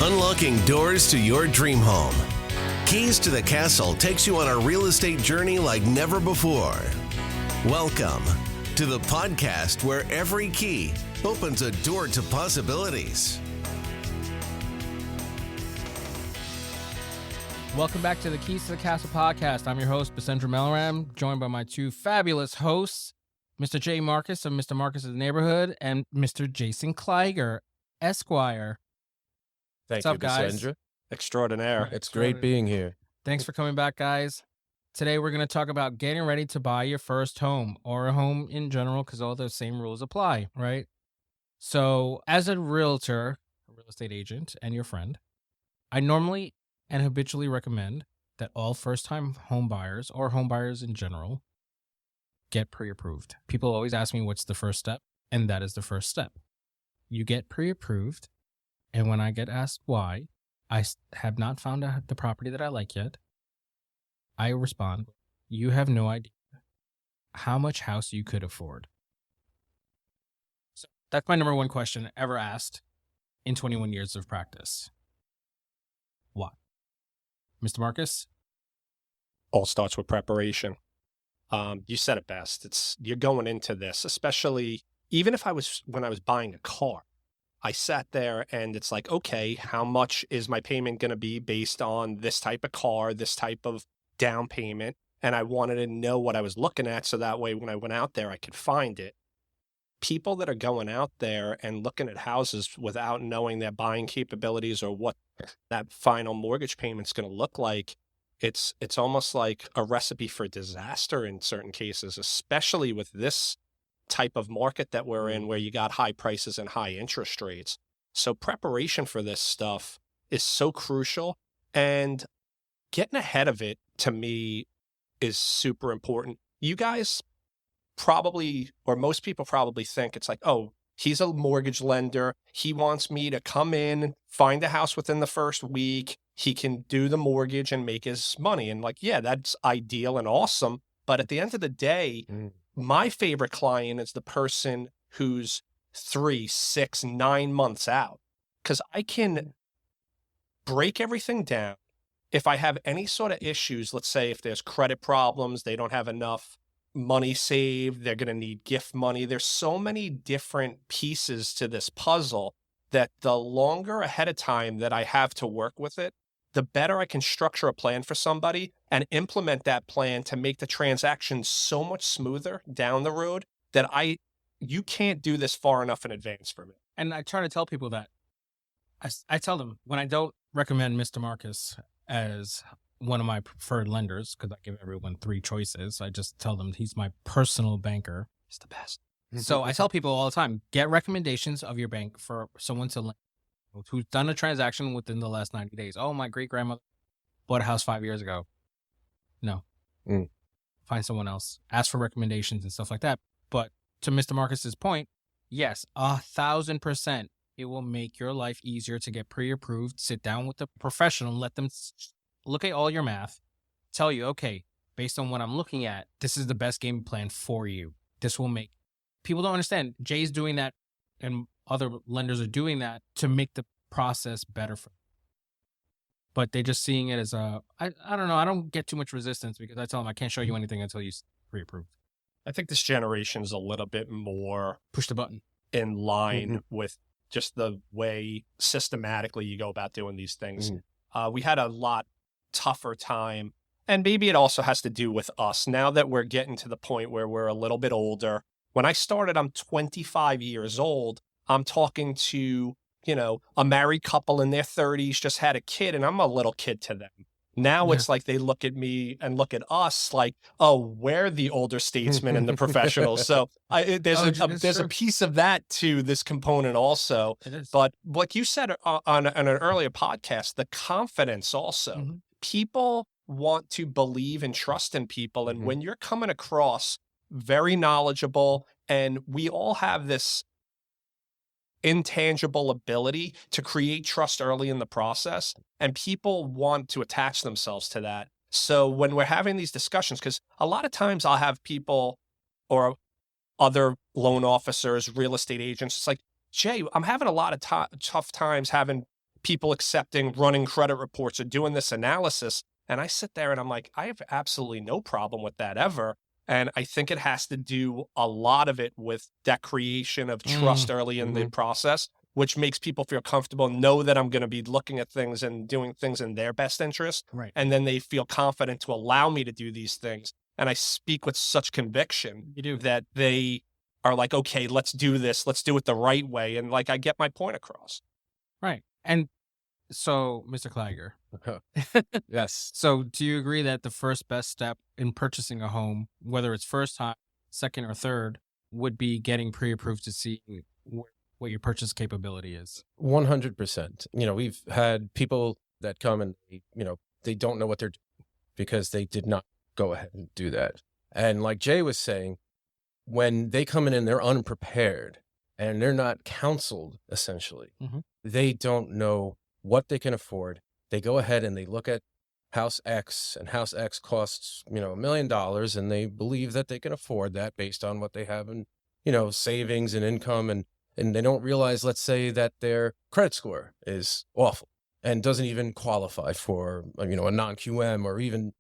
Unlocking doors to your dream home. Keys to the Castle takes you on a real estate journey like never before. Welcome to the podcast where every key opens a door to possibilities. Welcome back to the Keys to the Castle podcast. I'm your host, Bisendra Melaram, joined by my two fabulous hosts, Mr. J. Marcus of Mr. Marcus's Neighborhood and Mr. Jason Kleiger, Esquire. Thank What's you, up, guys? Bisendra. Extraordinaire. It's great being here. Thanks for coming back, guys. Today, we're going to talk about getting ready to buy your first home or a home in general, because all the same rules apply, right? So, as a realtor, a real estate agent, and your friend, I normally and habitually recommend that all first-time home buyers or home buyers in general get pre-approved. People always ask me what's the first step, and that is the first step. You get pre-approved, and when I get asked why, I have not found the property that I like yet, I respond, you have no idea how much house you could afford. So that's my number one question ever asked in 21 years of practice. Why? Mr. Marcus? All starts with preparation. You said it best. You're going into this, especially even when I was buying a car, I sat there and it's like, okay, how much is my payment going to be based on this type of car, this type of down payment? And I wanted to know what I was looking at so that way when I went out there, I could find it. People that are going out there and looking at houses without knowing their buying capabilities or what that final mortgage payment's going to look like, it's almost like a recipe for disaster in certain cases, especially with this type of market that we're in where you got high prices and high interest rates. So preparation for this stuff is so crucial, and getting ahead of it to me is super important. You guys probably, or most people probably think it's like, oh, he's a mortgage lender. He wants me to come in, find a house within the first week. He can do the mortgage and make his money. And like, yeah, that's ideal and awesome. But at the end of the day, my favorite client is the person who's 3, 6, 9 months out, because I can break everything down. If I have any sort of issues, let's say if there's credit problems, they don't have enough money saved, they're going to need gift money. There's so many different pieces to this puzzle that the longer ahead of time that I have to work with it, the better I can structure a plan for somebody and implement that plan to make the transaction so much smoother down the road that you can't do this far enough in advance for me. And I try to tell people that. I tell them when I don't recommend Mr. Marcus as one of my preferred lenders, because I give everyone 3 choices, I just tell them he's my personal banker. He's the best. So I tell people all the time, get recommendations of your bank for someone to lend who's done a transaction within the last 90 days. Oh, my great-grandmother bought a house 5 years ago. No. Find someone else. Ask for recommendations and stuff like that. But to Mr. Marcus's point, yes, 1,000%, it will make your life easier to get pre-approved. Sit down with the professional, let them look at all your math, tell you, okay, based on what I'm looking at, this is the best game plan for you. This will make people don't understand. Jay's doing that, and other lenders are doing that to make the process better for them. But they're just seeing it as I don't know. I don't get too much resistance because I tell them I can't show you anything until you pre-approved. I think this generation is a little bit more Push the button in line with just the way systematically you go about doing these things. We had a lot tougher time, and maybe it also has to do with us now that we're getting to the point where we're a little bit older. When I started, I'm 25 years old. I'm talking to, a married couple in their 30s, just had a kid, and I'm a little kid to them. Now it's like they look at me and look at us like, oh, we're the older statesmen and the professionals. So there's a piece of that to this component also. But like you said on an earlier podcast, the confidence also. People want to believe and trust in people. And when you're coming across very knowledgeable, and we all have this intangible ability to create trust early in the process, and people want to attach themselves to that. So when we're having these discussions, because a lot of times I'll have people or other loan officers, real estate agents, it's like, Jay, I'm having a lot of tough times having people accepting, running credit reports or doing this analysis. And I sit there and I'm like, I have absolutely no problem with that ever. And I think it has to do a lot of it with that creation of trust early in the process, which makes people feel comfortable, know that I'm going to be looking at things and doing things in their best interest. Right. And then they feel confident to allow me to do these things. And I speak with such conviction that they are like, okay, let's do this. Let's do it the right way. And like, I get my point across. Right. And so, Mr. Kleiger. Yes. So do you agree that the first best step in purchasing a home, whether it's first time, second, or third, would be getting pre-approved to see what your purchase capability is? 100%. We've had people that come and, they don't know what they're doing because they did not go ahead and do that. And like Jay was saying, when they come in and they're unprepared and they're not counseled, essentially, they don't know what they can afford. They go ahead and they look at house X, and house X costs, $1 million, and they believe that they can afford that based on what they have in, savings and income. And they don't realize, let's say, that their credit score is awful and doesn't even qualify for, a non-QM or even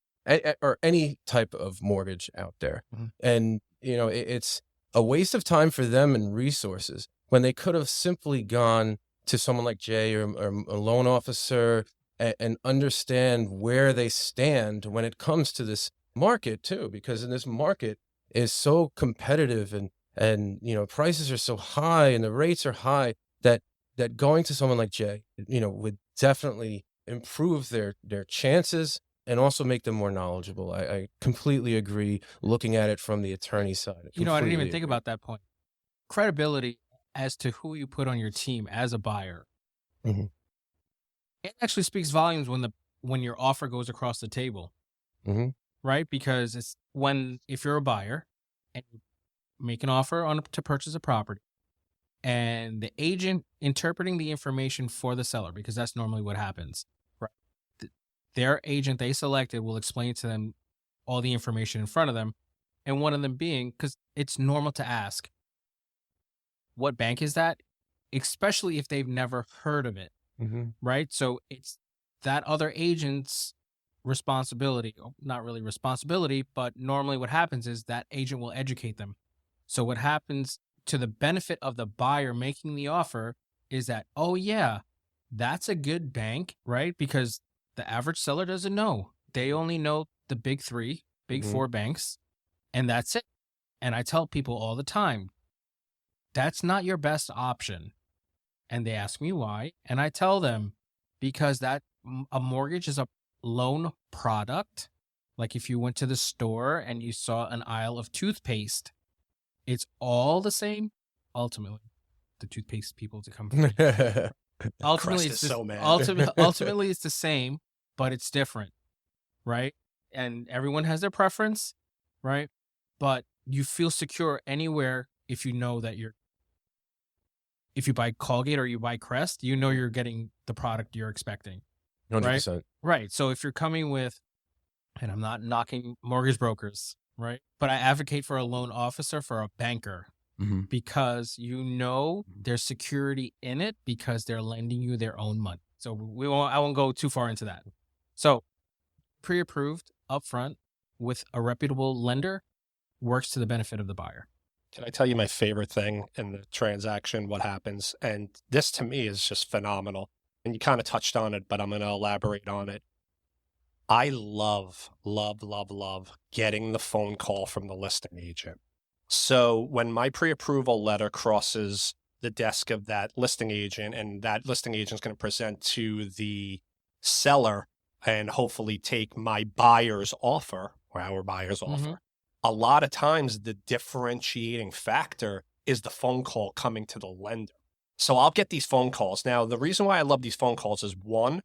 or any type of mortgage out there. And, it's a waste of time for them and resources when they could have simply gone to someone like Jay or a loan officer and understand where they stand when it comes to this market too, because in this market is so competitive and prices are so high and the rates are high that going to someone like Jay, would definitely improve their chances and also make them more knowledgeable. I completely agree looking at it from the attorney side. I didn't even think about that point. Credibility as to who you put on your team as a buyer. It actually speaks volumes when your offer goes across the table, right? Because if you're a buyer and you make an offer to purchase a property, and the agent interpreting the information for the seller, because that's normally what happens, right? Their agent they selected will explain to them all the information in front of them, and one of them being, because it's normal to ask, what bank is that? Especially if they've never heard of it, right? So it's that other agent's responsibility, not really responsibility, but normally what happens is that agent will educate them. So what happens to the benefit of the buyer making the offer is that, oh yeah, that's a good bank, right? Because the average seller doesn't know. They only know the big three, big four banks, and that's it. And I tell people all the time, that's not your best option. And they ask me why. And I tell them, because a mortgage is a loan product. Like if you went to the store and you saw an aisle of toothpaste, it's all the same. Ultimately, the toothpaste people to come from. Ultimately, ultimately, it's the same, but it's different, right? And everyone has their preference, right? But you feel secure anywhere if you know that if you buy Colgate or you buy Crest, you're getting the product you're expecting. 100%. Right. So if you're coming with, and I'm not knocking mortgage brokers, right? But I advocate for a loan officer, for a banker, because there's security in it because they're lending you their own money. So I won't go too far into that. So pre-approved upfront with a reputable lender works to the benefit of the buyer. Can I tell you my favorite thing in the transaction, what happens? And this to me is just phenomenal. And you kind of touched on it, but I'm going to elaborate on it. I love, love, love, love getting the phone call from the listing agent. So when my pre-approval letter crosses the desk of that listing agent, and that listing agent is going to present to the seller and hopefully take my buyer's offer or our buyer's offer, a lot of times the differentiating factor is the phone call coming to the lender. So I'll get these phone calls. Now, the reason why I love these phone calls is, one,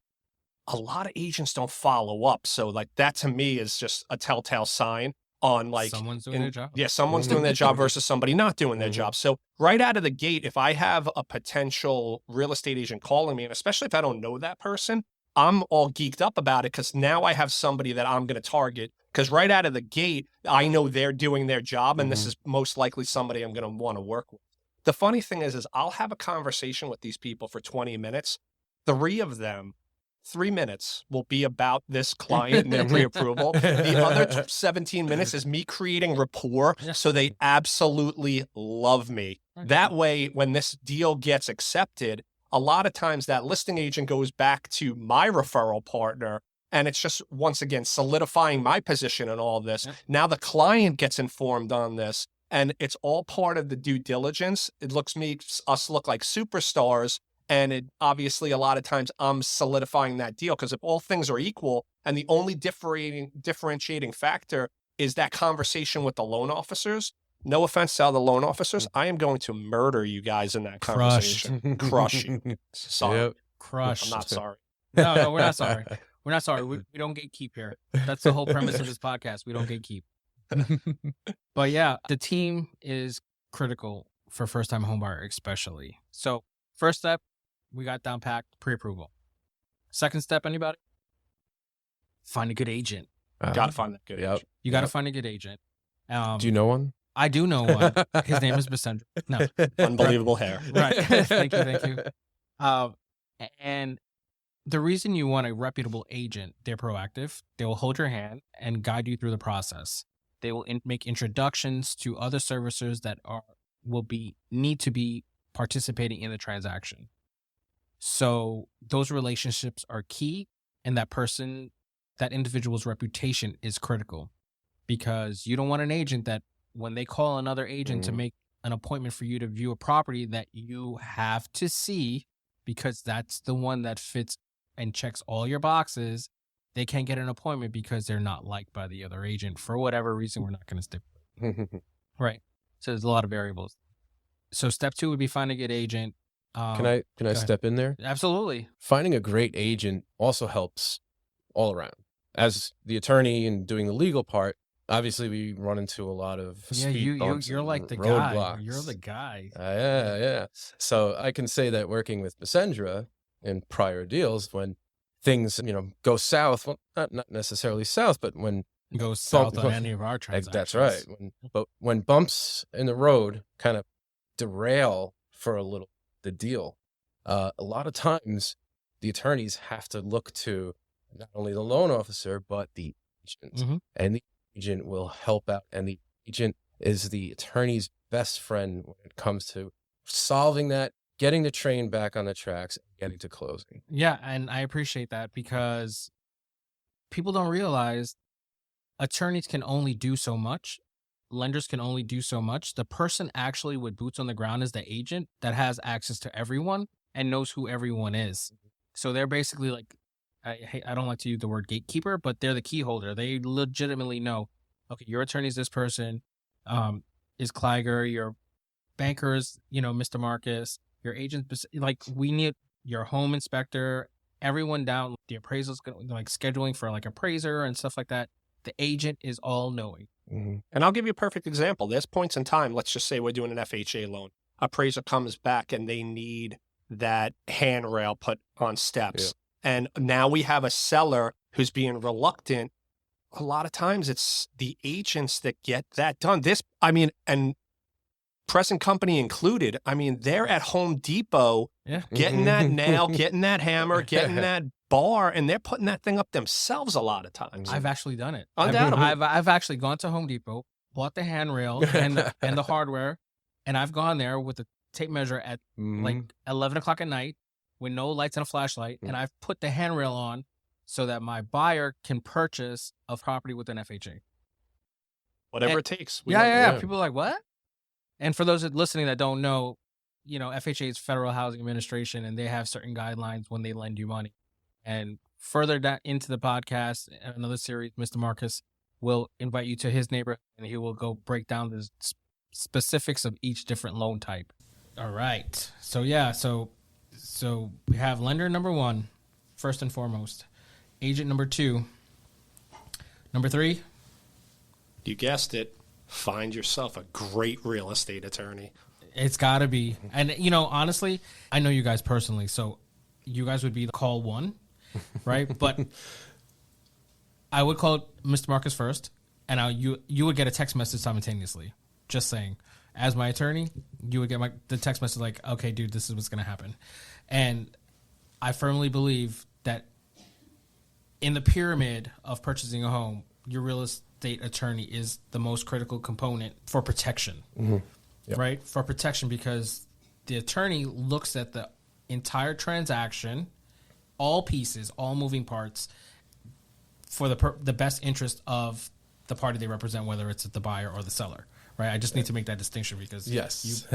a lot of agents don't follow up. So like that to me is just a telltale sign on like someone's doing their job. Yeah, someone's doing their job versus somebody not doing their job. So right out of the gate, if I have a potential real estate agent calling me, and especially if I don't know that person, I'm all geeked up about it because now I have somebody that I'm going to target. Because right out of the gate, I know they're doing their job, and this is most likely somebody I'm going to want to work with. The funny thing is I'll have a conversation with these people for 20 minutes. 3 of them, 3 minutes will be about this client and their pre-approval. The other 17 minutes is me creating rapport so they absolutely love me. That way, when this deal gets accepted, a lot of times that listing agent goes back to my referral partner, and it's just, once again, solidifying my position in all this. Now the client gets informed on this, and it's all part of the due diligence. It makes us look like superstars. And it obviously, a lot of times I'm solidifying that deal, because if all things are equal and the only differentiating factor is that conversation with the loan officers, no offense to all the loan officers, I am going to murder you guys in that conversation. Crush you. Sorry. Yep. Crushed. I'm not sorry. No, we're not sorry. We're not sorry. We don't gatekeep here. That's the whole premise of this podcast. We don't gatekeep. But yeah, the team is critical for first-time homebuyer especially. So first step, we got down packed, pre-approval. Second step, anybody? Find a good agent. Got to find that good agent. You got to find a good agent. Do you know one? I do know one. His name is Bisendra. No. Unbelievable hair. Right. Thank you. And the reason you want a reputable agent, they're proactive. They will hold your hand and guide you through the process. They will make introductions to other servicers that need to be participating in the transaction. So those relationships are key, and that individual's reputation is critical, because you don't want an agent that when they call another agent to make an appointment for you to view a property that you have to see, because that's the one that fits and checks all your boxes, they can't get an appointment because they're not liked by the other agent for whatever reason. We're not going to stick with it. Right. So there's a lot of variables. So step 2 would be find a good agent. Can I step in there? Absolutely. Finding a great agent also helps all around. As the attorney and doing the legal part, obviously we run into a lot of speed bumps. You're like the roadblocks. guy. You're the guy. Yeah. So I can say that working with Bisendra in prior deals, when things go south, well, not necessarily south, but when go south on any of our transactions. That's right. But when bumps in the road kind of derail for a little the deal, a lot of times the attorneys have to look to not only the loan officer but the agent, and the agent will help out, and the agent is the attorney's best friend when it comes to solving that, getting the train back on the tracks, and getting to closing. Yeah, and I appreciate that, because people don't realize attorneys can only do so much. Lenders can only do so much. The person actually with boots on the ground is the agent that has access to everyone and knows who everyone is. So they're basically like, I don't like to use the word gatekeeper, but they're the key holder. They legitimately know, okay, your attorney's this person, is Kleiger, your bankers, Mr. Marcus, your agent, like we need your home inspector, everyone down, the appraisal's like scheduling for like appraiser and stuff like that. The agent is all knowing. And I'll give you a perfect example. There's points in time, let's just say we're doing an FHA loan. Appraiser comes back and they need that handrail put on steps. Yeah. And now we have a seller who's being reluctant. A lot of times it's the agents that get that done. And present company included, they're at Home Depot getting that nail, getting that hammer, getting that bar, and they're putting that thing up themselves a lot of times. I've actually done it. Undoubtedly. I've actually gone to Home Depot, bought the handrail and the hardware, and I've gone there with a tape measure at like 11 o'clock at night with no lights and a flashlight, and I've put the handrail on so that my buyer can purchase a property with an FHA. Whatever it takes. Yeah. People are like, what? And for those listening that don't know, FHA is Federal Housing Administration, and they have certain guidelines when they lend you money. And further into the podcast, another series, Mr. Marcus will invite you to his neighborhood, and he will go break down the specifics of each different loan type. All right. So we have lender number 1, first and foremost. Agent number 2. Number 3. You guessed it. Find yourself a great real estate attorney. It's got to be. And, honestly, I know you guys personally, so you guys would be the call 1. Right, but I would call Mr. Marcus first, and you would get a text message simultaneously. Just saying, as my attorney, you would get the text message like, "Okay, dude, this is what's gonna happen," and I firmly believe that in the pyramid of purchasing a home, your real estate attorney is the most critical component for protection, Yep. right? For protection, because the attorney looks at the entire transaction, all pieces, all moving parts, for the best interest of the party they represent, whether it's the buyer or the seller, right? I just need to make that distinction because Yes.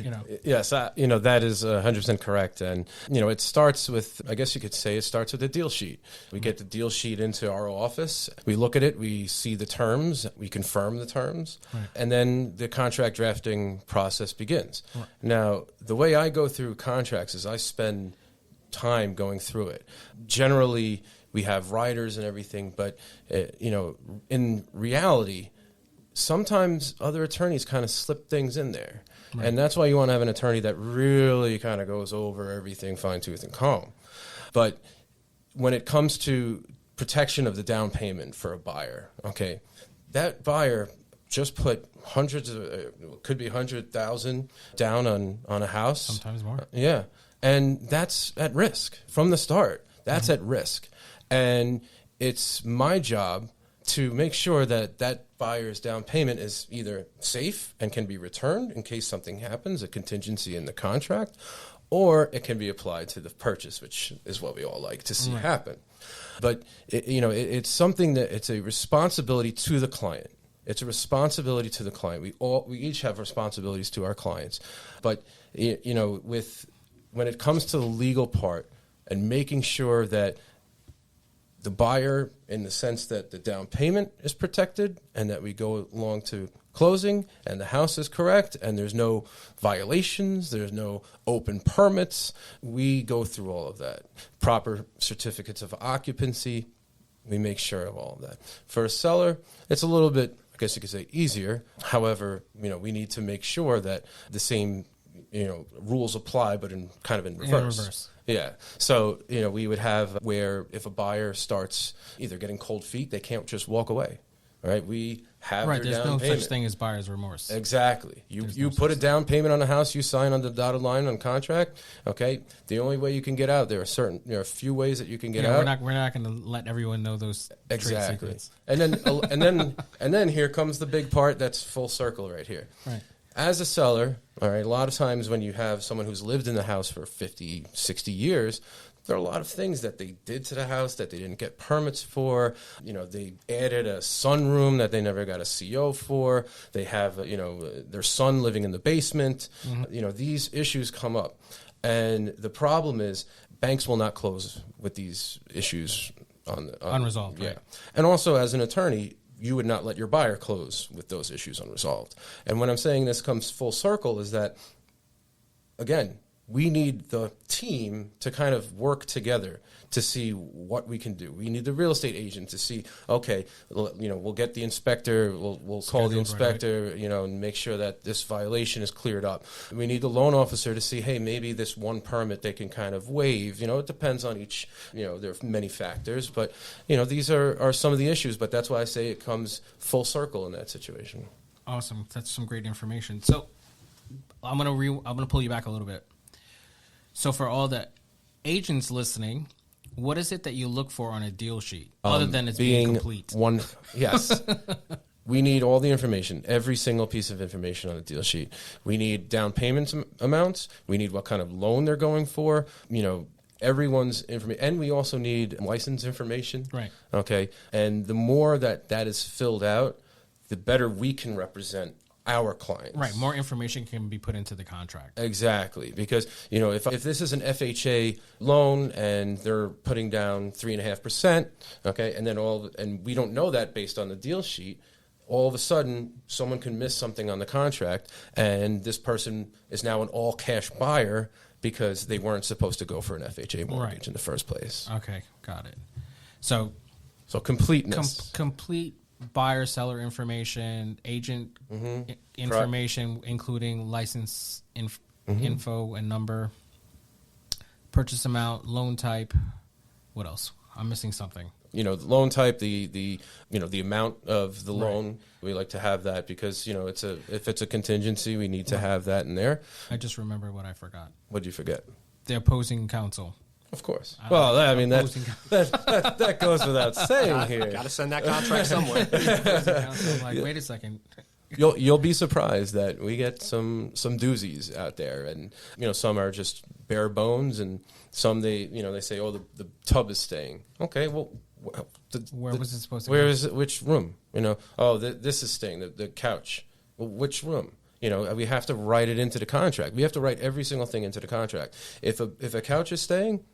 you know. Yes, that is 100% correct. And, it starts with, I guess you could say it starts with a deal sheet. We get the deal sheet into our office. We look at it. We see the terms. We confirm the terms. Right. And then the contract drafting process begins. Right. Now, the way I go through contracts is I spend time going through it. Generally, we have writers and everything, but, in reality, sometimes other attorneys kind of slip things in there. Right. And that's why you want to have an attorney that really kind of goes over everything fine tooth and comb. But when it comes to protection of the down payment for a buyer, okay, that buyer just put could be 100,000 down on a house. Sometimes more. Yeah. And that's at risk from the start. That's at risk. And it's my job to make sure that that buyer's down payment is either safe and can be returned in case something happens, a contingency in the contract, or it can be applied to the purchase, which is what we all like to see happen. But, it's something that it's a responsibility to the client. It's a responsibility to the client. We each have responsibilities to our clients. But, when it comes to the legal part and making sure that the buyer, in the sense that the down payment is protected and that we go along to closing and the house is correct and there's no violations, there's no open permits, we go through all of that. Proper certificates of occupancy, we make sure of all of that. For a seller, it's a little bit, I guess you could say, easier. However, we need to make sure that the same rules apply, but in reverse. Yeah. So, we would have where if a buyer starts either getting cold feet, they can't just walk away. All right. We have their there's down no payment. Such thing as buyer's remorse. Exactly. You put a down payment on a house, you sign on the dotted line on contract. Okay. The only way you can get out, there are a few ways that you can get out. We're not going to let everyone know those trade secrets. And then here comes the big part that's full circle right here. Right. As a seller, all right, a lot of times when you have someone who's lived in the house for 50, 60 years, there are a lot of things that they did to the house that they didn't get permits for. They added a sunroom that they never got a CO for. They have, their son living in the basement. Mm-hmm. These issues come up. And the problem is banks will not close with these issues unresolved. Yeah. Right. And also, as an attorney, you would not let your buyer close with those issues unresolved. And when I'm saying this comes full circle is that, again, we need the team to kind of work together to see what we can do. We need the real estate agent to see, okay, we'll get the inspector, we'll call the inspector, and make sure that this violation is cleared up. We need the loan officer to see, hey, maybe this one permit they can kind of waive. It depends on each, there are many factors, but, these are some of the issues, but that's why I say it comes full circle in that situation. Awesome. That's some great information. So I'm going to pull you back a little bit. So for all the agents listening, what is it that you look for on a deal sheet, other than it's being complete? Yes. We need all the information, every single piece of information on the deal sheet. We need down payment amounts. We need what kind of loan they're going for, everyone's information. And we also need license information. Right. Okay. And the more that is filled out, the better we can represent our clients. Right. More information can be put into the contract. Exactly. Because, if this is an FHA loan and they're putting down 3.5%, okay, and we don't know that based on the deal sheet, all of a sudden someone can miss something on the contract and this person is now an all cash buyer because they weren't supposed to go for an FHA mortgage in the first place. Okay. Got it. So completeness. Complete buyer, seller information, agent information, including license info and number, purchase amount, loan type. What else? I'm missing something. The loan type, the amount of the loan. We like to have that because if it's a contingency, we need to have that in there. I just remember what I forgot. What did you forget? The opposing counsel. Of course. Well, I mean, that goes without saying here. Got to send that contract somewhere. I'm like, wait a second. You'll be surprised that we get some doozies out there, and some are just bare bones, and some they say, oh, the tub is staying. Okay, well, where was it supposed to? Where is it? Which room? Oh, this is staying. The couch. Well, which room? We have to write it into the contract. We have to write every single thing into the contract. If a couch is staying,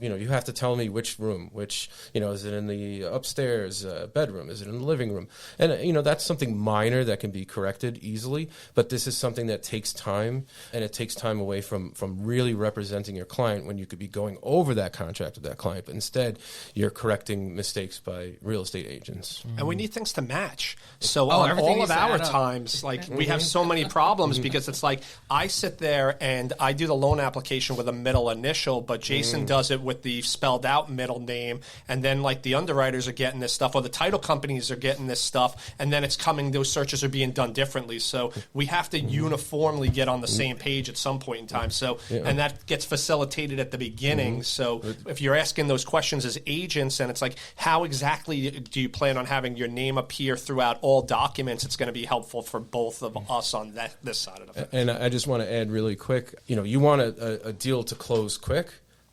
you have to tell me which room, is it in the upstairs bedroom? Is it in the living room? And, that's something minor that can be corrected easily. But this is something that takes time, and it takes time away from really representing your client when you could be going over that contract with that client. But instead, you're correcting mistakes by real estate agents. And we need things to match. So on all of our times, we have so many problems because it's like I sit there and I do the loan application with a middle initial, but Jason does it with the spelled out middle name, and then the underwriters are getting this stuff, or the title companies are getting this stuff, and then it's coming, those searches are being done differently. So we have to uniformly get on the same page at some point in time. So and that gets facilitated at the beginning. So if you're asking those questions as agents, and it's like, how exactly do you plan on having your name appear throughout all documents? It's going to be helpful for both of us on this side of it. And I just want to add really quick, you want a deal to close quick,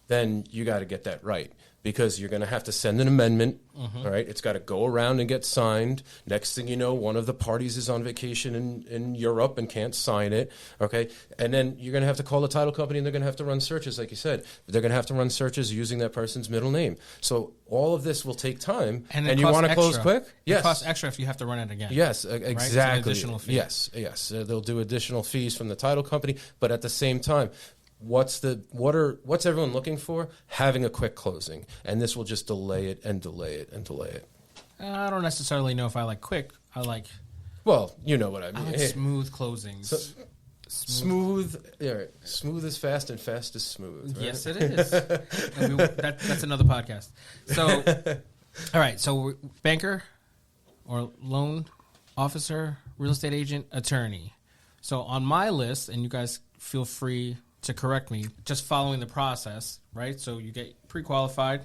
then you got to get that right, because you're going to have to send an amendment, all right? It's got to go around and get signed. Next thing you know, one of the parties is on vacation in Europe and can't sign it, okay? And then you're going to have to call the title company, and they're going to have to run searches, like you said. They're going to have to run searches using that person's middle name. So all of this will take time, and you want to close quick? Yes. It costs extra if you have to run it again. Yes, exactly. Right? It's an additional fee. Yes. They'll do additional fees from the title company, but at the same time, what's everyone looking for? Having a quick closing, and this will just delay it and delay it and delay it. I don't necessarily know if I like quick. I like, well, you know what I mean. I like smooth closings. So, smooth is fast, and fast is smooth. Right? Yes, it is. That's another podcast. So, all right. So, banker or loan officer, real estate agent, attorney. So, on my list, and you guys feel free to correct me, just following the process, right? So you get pre-qualified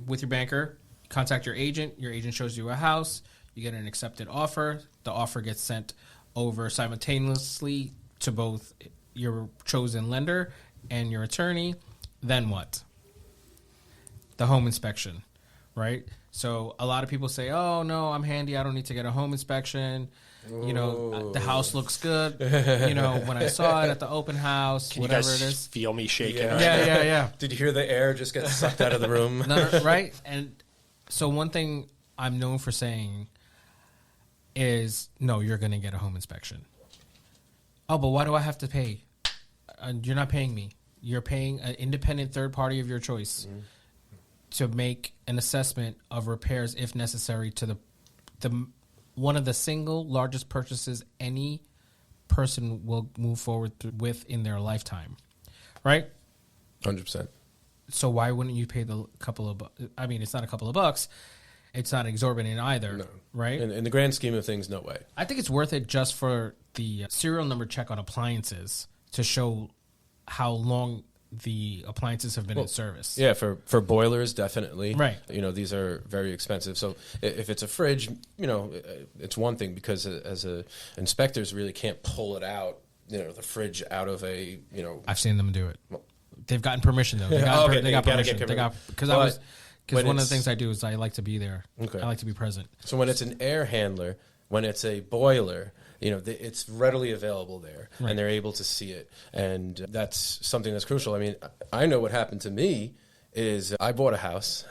with your banker, contact your agent shows you a house, you get an accepted offer, the offer gets sent over simultaneously to both your chosen lender and your attorney. Then what? The home inspection, right? So a lot of people say, oh, no, I'm handy, I don't need to get a home inspection. The house looks good. When I saw it at the open house, Can whatever you guys it is. feel me shaking? Yeah. Did you hear the air just get sucked out of the room? No, right? And so one thing I'm known for saying is, no, you're going to get a home inspection. Oh, but why do I have to pay? You're not paying me. You're paying an independent third party of your choice to make an assessment of repairs if necessary to the one of the single largest purchases any person will move forward with in their lifetime, right? 100%. So why wouldn't you pay the couple of I mean, it's not a couple of bucks. It's not exorbitant either, right? In the grand scheme of things, no way. I think it's worth it just for the serial number check on appliances to show how long the appliances have been in service. Yeah, for boilers, definitely. Right. These are very expensive. So if it's a fridge, it's one thing, because as inspectors really can't pull it out, the fridge out of a, I've seen them do it. They've gotten permission though. They got permission. Because one of the things I do is I like to be there. Okay. I like to be present. So when it's an air handler, when it's a boiler, it's readily available there, right, and they're able to see it. And that's something that's crucial. I mean, I know what happened to me is I bought a house,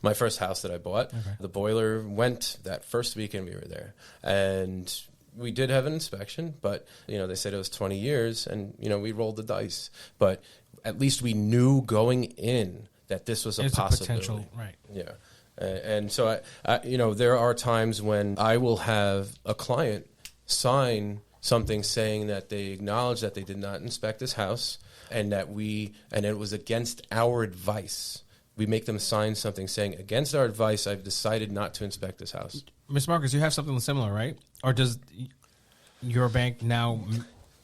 my first house that I bought. Okay. The boiler went that first weekend we were there. And we did have an inspection, but, they said it was 20 years, and, we rolled the dice. But at least we knew going in that this was a possibility. Potential, right. Yeah. And so, there are times when I will have a client sign something saying that they acknowledge that they did not inspect this house, and that it was against our advice. We make them sign something saying, against our advice, I've decided not to inspect this house. Ms. Marcus, you have something similar, right? Or does your bank now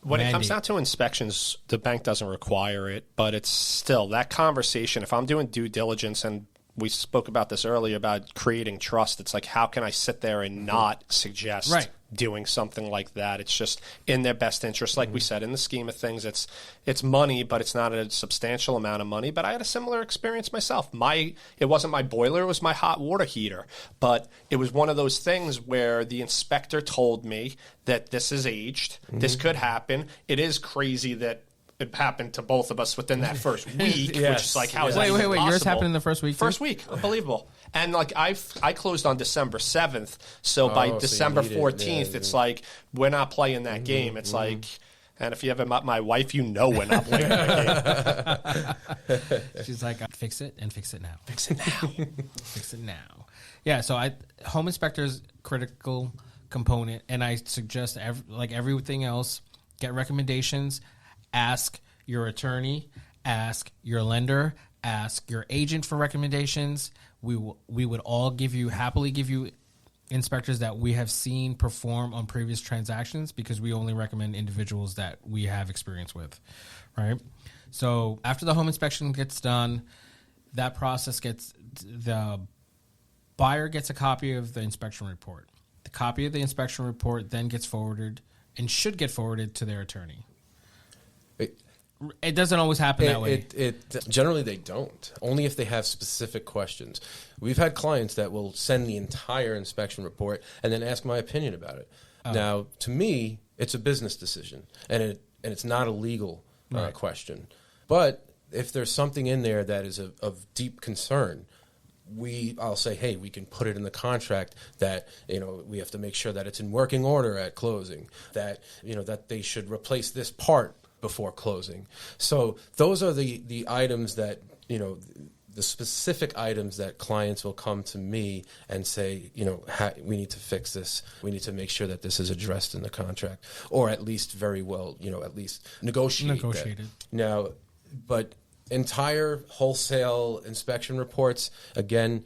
When mandate. it comes down to inspections, the bank doesn't require it, but it's still that conversation. If I'm doing due diligence, and we spoke about this earlier about creating trust, it's like, how can I sit there and not suggest doing something like that? It's just in their best interest. Like we said, in the scheme of things, it's money, but it's not a substantial amount of money. But I had a similar experience myself. It wasn't my boiler, it was my hot water heater. But it was one of those things where the inspector told me that this is aged, this could happen. It is crazy that it happened to both of us within that first week, which is like, how is that even Wait, possible? yours happened in the first week? First week, unbelievable. And like I closed on December 7th, so by December 14th, it's like, we're not playing that game. It's like, and if you ever met my wife, you know we're not playing that game. She's like, fix it and fix it now. Fix it now. Fix it now. Yeah, so home inspector's critical component, and I suggest like everything else, get recommendations. Ask your attorney, ask your lender, ask your agent for recommendations. We would all happily give you inspectors that we have seen perform on previous transactions, because we only recommend individuals that we have experience with, right? So after the home inspection gets done, that process the buyer gets a copy of the inspection report. The copy of the inspection report then gets forwarded and should get forwarded to their attorney. It doesn't always happen that way. Generally, they don't. Only if they have specific questions. We've had clients that will send the entire inspection report and then ask my opinion about it. Now, to me, it's a business decision, and it's not a legal question. But if there's something in there that is of deep concern, I'll say, hey, we can put it in the contract that, we have to make sure that it's in working order at closing, that, that they should replace this part before closing. So those are the items that, the specific items that clients will come to me and say, we need to fix this. We need to make sure that this is addressed in the contract, or at least very well, at least negotiated. Now, but entire wholesale inspection reports, again,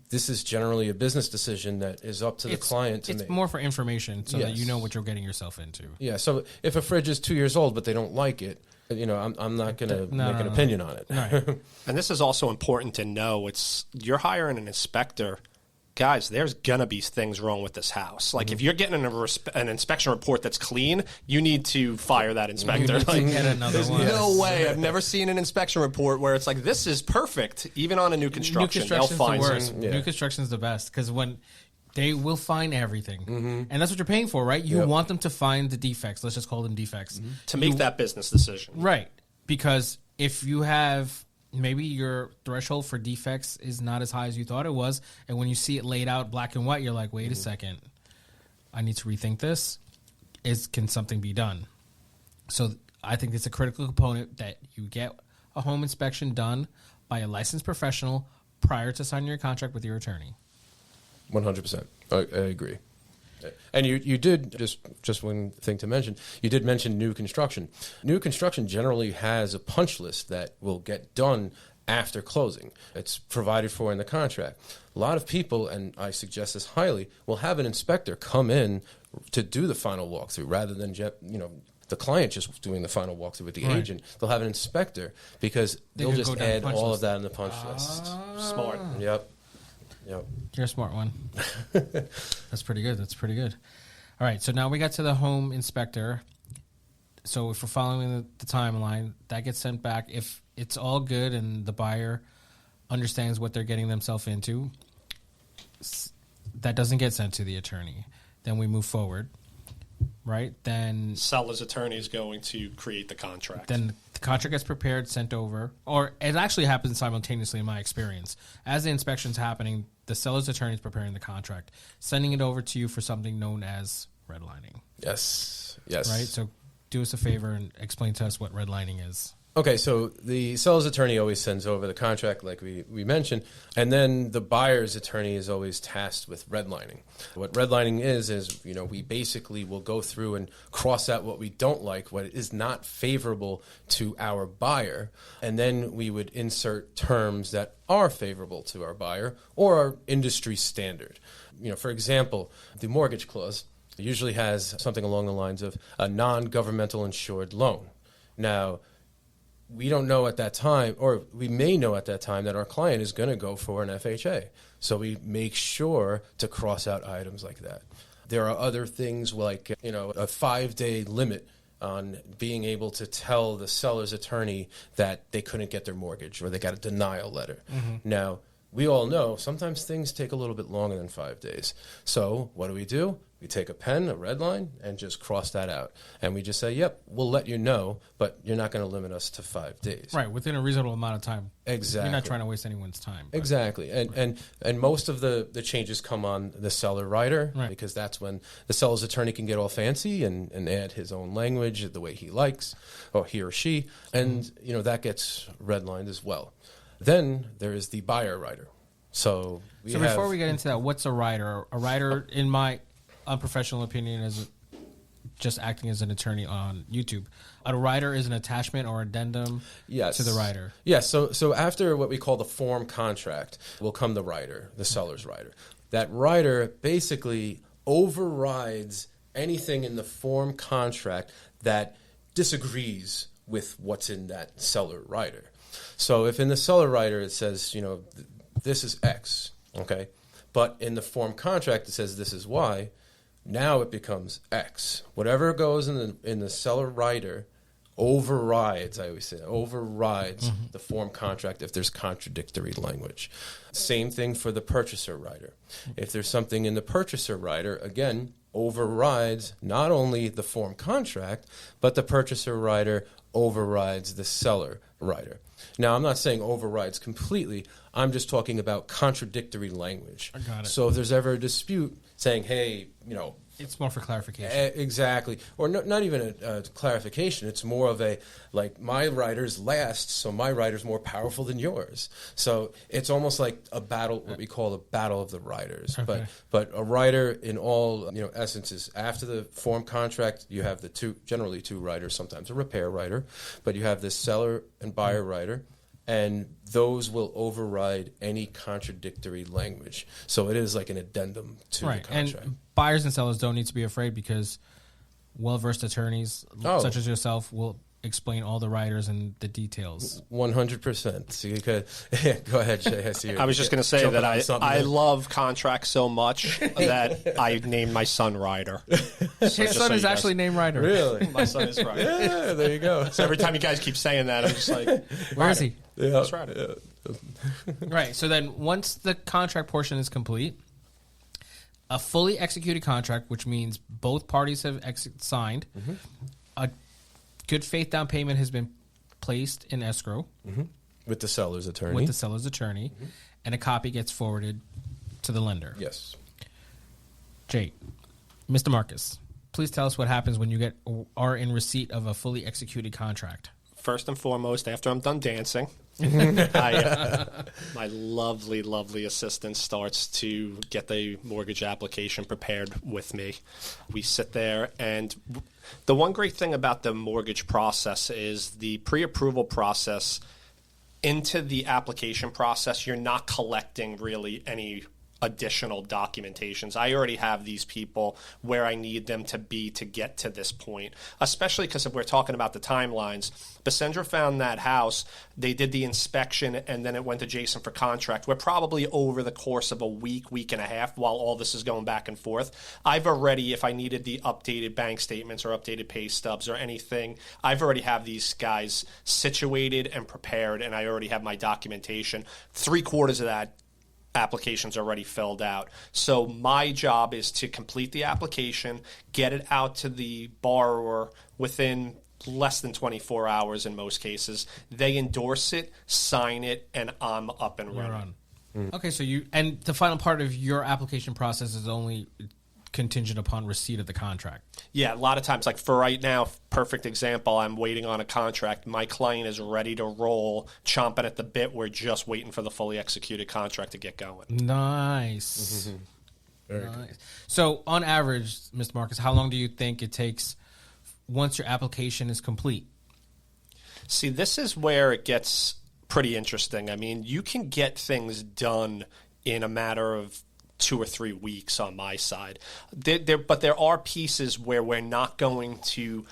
this is generally a business decision that is up to the client to make. It's more for information, so that you know what you're getting yourself into. Yeah, so if a fridge is 2 years old but they don't like it, I'm not going to make an opinion on it. Right. And this is also important to know. You're hiring an inspector. Guys, there's going to be things wrong with this house. Like, if you're getting an inspection report that's clean, you need to fire that inspector. Get another there's one. no way. I've never seen an inspection report where it's like, this is perfect. Even on a new construction, they'll find the worst. something. New construction is the best, because when they will find everything. And that's what you're paying for, right? You want them to find the defects. Let's just call them defects. To make that business decision. Right. Because if you have... maybe your threshold for defects is not as high as you thought it was, and when you see it laid out black and white, you're like, wait a second, I need to rethink this. Can something be done? So I think it's a critical component that you get a home inspection done by a licensed professional prior to signing your contract with your attorney. 100%. I agree. And you did, just one thing to mention, you did mention new construction. New construction generally has a punch list that will get done after closing. It's provided for in the contract. A lot of people, and I suggest this highly, will have an inspector come in to do the final walkthrough rather than the client just doing the final walkthrough with the agent. They'll have an inspector because they'll just add all of that in the punch list. Smart. Yep. You're a smart one. That's pretty good. All right, so now we got to the home inspector. So if we're following the timeline, that gets sent back. If it's all good and the buyer understands what they're getting themselves into, that doesn't get sent to the attorney. Then we move forward, right? Then seller's attorney is going to create the contract. Then the contract gets prepared, sent over, or it actually happens simultaneously in my experience. As the inspection's happening, the seller's attorney is preparing the contract, sending it over to you for something known as redlining. Yes. Right? So do us a favor and explain to us what redlining is. Okay, so the seller's attorney always sends over the contract, like we mentioned, and then the buyer's attorney is always tasked with redlining. What redlining is we basically will go through and cross out what we don't like, what is not favorable to our buyer, and then we would insert terms that are favorable to our buyer or are industry standard. For example, the mortgage clause It usually has something along the lines of a non-governmental insured loan. Now, we don't know at that time, or we may know at that time, that our client is going to go for an FHA. So we make sure to cross out items like that. There are other things like, a 5-day limit on being able to tell the seller's attorney that they couldn't get their mortgage or they got a denial letter. Now, we all know sometimes things take a little bit longer than 5 days. So what do? We take a pen, a red line, and just cross that out. And we just say, yep, we'll let you know, but you're not going to limit us to 5 days. Right, within a reasonable amount of time. Exactly. You're not trying to waste anyone's time. But. Exactly. And most of the changes come on the seller rider, right, because that's when the seller's attorney can get all fancy and add his own language the way he likes, or he or she. And, that gets redlined as well. Then there is the buyer rider. So before we get into that, what's a rider? A rider, in my unprofessional opinion, is just acting as an attorney on YouTube. A rider is an attachment or addendum to the rider. Yes. So after what we call the form contract will come the rider, the seller's rider. That rider basically overrides anything in the form contract that disagrees with what's in that seller rider. So if in the seller rider it says, this is X, okay, but in the form contract it says this is Y, now it becomes X. Whatever goes in the seller rider overrides, I always say, the form contract if there's contradictory language. Same thing for the purchaser rider. If there's something in the purchaser rider, again, overrides not only the form contract, but the purchaser rider overrides the seller rider. Now, I'm not saying overrides completely. I'm just talking about contradictory language. I got it. So if there's ever a dispute saying, hey, it's more for clarification. Exactly. Or not even a clarification. It's more of a, like, my rider's last, so my rider's more powerful than yours. So it's almost like a battle, what we call a battle of the riders. Okay. But a rider in all, essences, after the form contract, you have generally two riders, sometimes a repair rider, but you have the seller and buyer rider. And those will override any contradictory language. So it is like an addendum to the contract. And buyers and sellers don't need to be afraid because well-versed attorneys such as yourself will explain all the riders and the details. 100%. So you could, go ahead, Jay. I see you. I was just going to say that I love contracts so much that I named my son Ryder. His son is actually named Ryder. Really? My son is Ryder. Yeah, there you go. So every time you guys keep saying that, I'm just like, where is he? Yeah, that's Ryder. Yeah. Right. So then once the contract portion is complete, a fully executed contract, which means both parties have signed, a good faith down payment has been placed in escrow. With the seller's attorney. And a copy gets forwarded to the lender. Yes. Jay, Mr. Marcus, please tell us what happens when you are in receipt of a fully executed contract. First and foremost, after I'm done dancing, my lovely, lovely assistant starts to get the mortgage application prepared with me. We sit there, and the one great thing about the mortgage process is the pre-approval process into the application process, you're not collecting really any additional documentations. I already have these people where I need them to be to get to this point, especially because if we're talking about the timelines. Bisendra found that house, they did the inspection, and then it went to Jason for contract. We're probably over the course of a week and a half while all this is going back and forth. I've already, if I needed the updated bank statements or updated pay stubs or anything, I've already have these guys situated and prepared, and I already have my documentation. 3/4 of that application's already filled out. So my job is to complete the application, get it out to the borrower within less than 24 hours in most cases. They endorse it, sign it, and I'm up and running. Okay, so and the final part of your application process is only contingent upon receipt of the contract. Yeah, a lot of times, like for right now, perfect example, I'm waiting on a contract. My client is ready to roll, chomping at the bit. We're just waiting for the fully executed contract to get going. Nice. Very nice. Good. So on average, Mr. Marcus, how long do you think it takes once your application is complete? See, this is where it gets pretty interesting. I mean, you can get things done in a matter of 2 or 3 weeks on my side. But there are pieces where we're not going to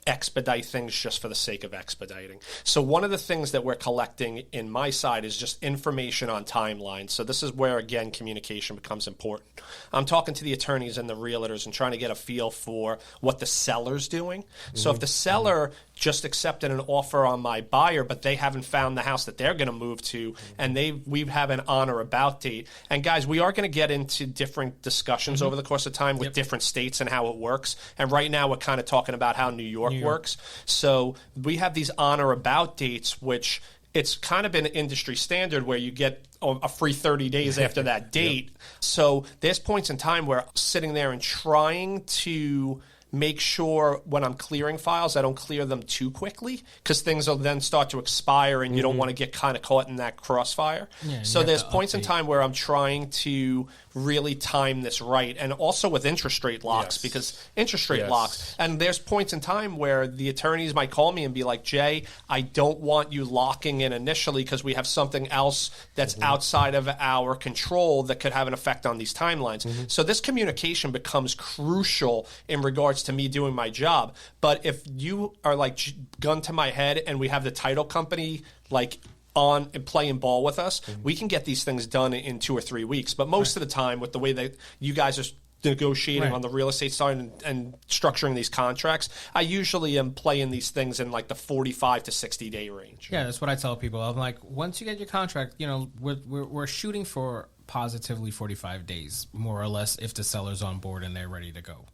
expedite things just for the sake of expediting. So one of the things that we're collecting in my side is just information on timelines. So this is where, again, communication becomes important. I'm talking to the attorneys and the realtors and trying to get a feel for what the seller's doing. So if the seller just accepted an offer on my buyer, but they haven't found the house that they're going to move to, and we have an on or about date. And guys, we are going to get into different discussions over the course of time with different states and how it works. And right now we're kind of talking about how New York works. So we have these on or about dates, which it's kind of been an industry standard where you get a free 30 days after that date. So there's points in time where I'm sitting there and trying to make sure when I'm clearing files, I don't clear them too quickly, because things will then start to expire and you don't want to get kind of caught in that crossfire. So there's points in time where I'm trying to really time this right. And also with interest rate locks, because interest rate locks, and there's points in time where the attorneys might call me and be like, Jay, I don't want you locking in initially because we have something else that's outside of our control that could have an effect on these timelines. So this communication becomes crucial in regards to me doing my job. But if you are like gun to my head and we have the title company like on and playing ball with us, we can get these things done in 2 or 3 weeks. But most of the time, with the way that you guys are negotiating on the real estate side and structuring these contracts, I usually am playing these things in like the 45 to 60 day range. Yeah, that's what I tell people. I'm like, once you get your contract, you know, we're shooting for positively 45 days, more or less, if the seller's on board and they're ready to go.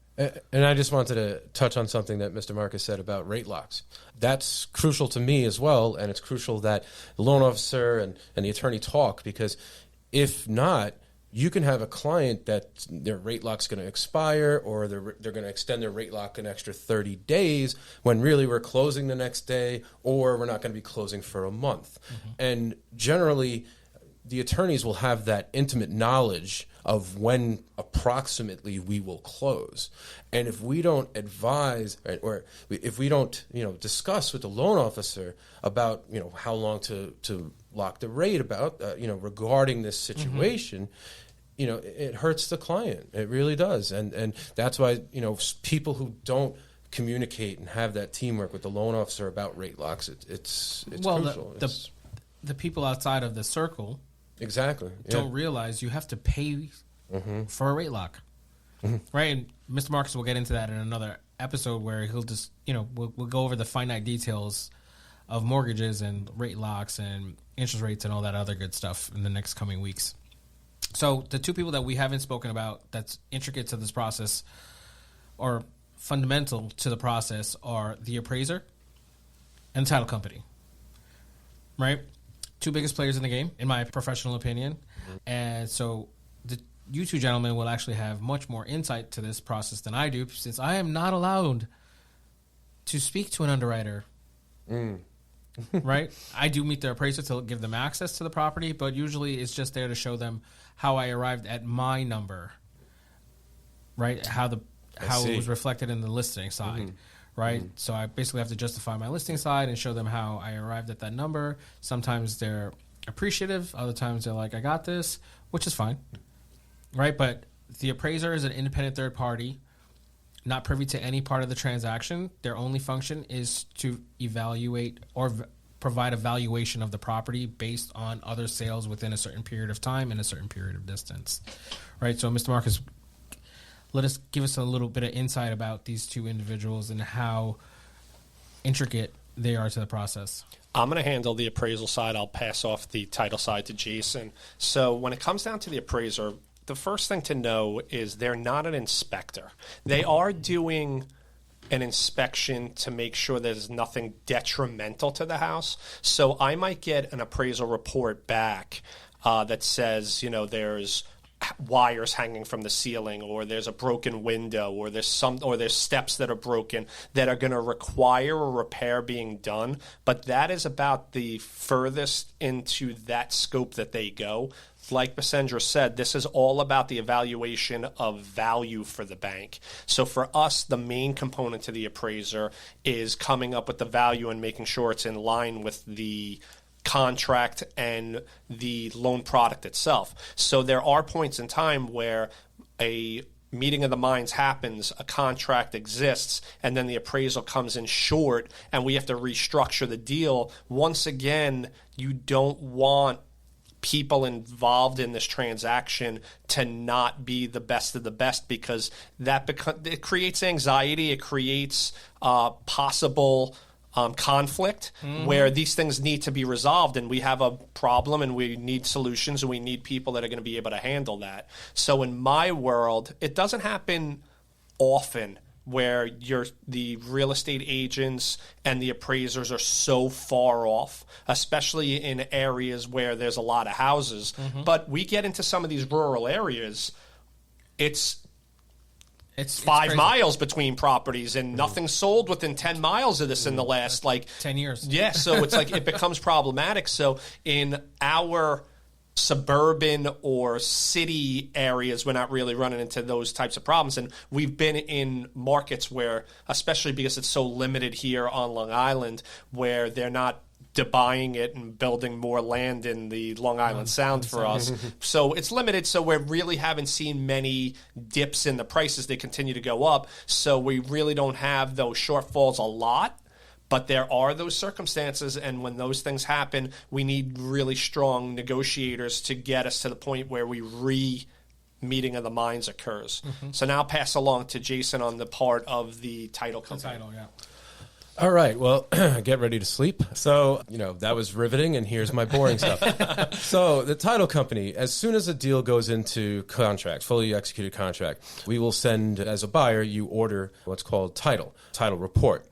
And I just wanted to touch on something that Mr. Marcus said about rate locks. That's crucial to me as well, and it's crucial that the loan officer and the attorney talk, because if not, you can have a client that their rate lock's going to expire, or they're going to extend their rate lock an extra 30 days when really we're closing the next day, or we're not going to be closing for a month. And generally, the attorneys will have that intimate knowledge of when approximately we will close. And if we don't advise, or if we don't, discuss with the loan officer about, how long to lock the rate about, regarding this situation, it hurts the client. It really does. And that's why, people who don't communicate and have that teamwork with the loan officer about rate locks, it's crucial. The people outside of the circle don't realize you have to pay for a rate lock, right? And Mr. Marcus will get into that in another episode where he'll just, we'll go over the finite details of mortgages and rate locks and interest rates and all that other good stuff in the next coming weeks. So the two people that we haven't spoken about that's intricate to this process or fundamental to the process are the appraiser and the title company, right? Two biggest players in the game, in my professional opinion. And so you two gentlemen will actually have much more insight to this process than I do, since I am not allowed to speak to an underwriter. Right? I do meet their appraiser to give them access to the property, but usually it's just there to show them how I arrived at my number, right? How it was reflected in the listing side. Right? So I basically have to justify my listing side and show them how I arrived at that number. Sometimes they're appreciative. Other times they're like, I got this, which is fine. Right? But the appraiser is an independent third party, not privy to any part of the transaction. Their only function is to evaluate or provide a valuation of the property based on other sales within a certain period of time and a certain period of distance. Right? So Mr. Marcus, give us a little bit of insight about these two individuals and how intricate they are to the process. I'm going to handle the appraisal side. I'll pass off the title side to Jason. So when it comes down to the appraiser, the first thing to know is they're not an inspector. They are doing an inspection to make sure there's nothing detrimental to the house. So I might get an appraisal report back that says, there's wires hanging from the ceiling, or there's a broken window, or there's steps that are broken that are going to require a repair being done. But that is about the furthest into that scope that they go. Like Bisendra said, this is all about the evaluation of value for the bank. So for us, the main component to the appraiser is coming up with the value and making sure it's in line with the contract and the loan product itself. So there are points in time where a meeting of the minds happens, a contract exists, and then the appraisal comes in short, and we have to restructure the deal. Once again, you don't want people involved in this transaction to not be the best of the best, because it creates anxiety, it creates possible conflict where these things need to be resolved, and we have a problem and we need solutions and we need people that are going to be able to handle that. So in my world, it doesn't happen often where the real estate agents and the appraisers are so far off, especially in areas where there's a lot of houses. But we get into some of these rural areas, it's 5 miles between properties, and nothing's sold within 10 miles of this in the last 10 years. Yeah, so it's like it becomes problematic. So in our suburban or city areas, we're not really running into those types of problems. And we've been in markets where, especially because it's so limited here on Long Island, where they're not buying it and building more land in the Long Island Sound for us. So it's limited. So we really haven't seen many dips in the prices. They continue to go up. So we really don't have those shortfalls a lot. But there are those circumstances, and when those things happen, we need really strong negotiators to get us to the point where meeting of the minds occurs. So now I'll pass along to Jason on the part of the title company. The title, yeah. All right. Well, get ready to sleep. So, that was riveting, and here's my boring stuff. So the title company, as soon as a deal goes into contract, fully executed contract, we will send, as a buyer, you order what's called title report.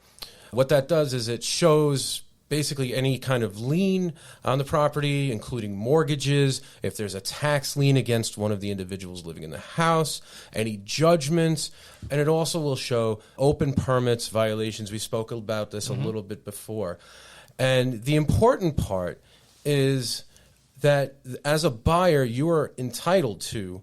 What that does is it shows basically any kind of lien on the property, including mortgages, if there's a tax lien against one of the individuals living in the house, any judgments, and it also will show open permits, violations. We spoke about this a little bit before. And the important part is that as a buyer, you are entitled to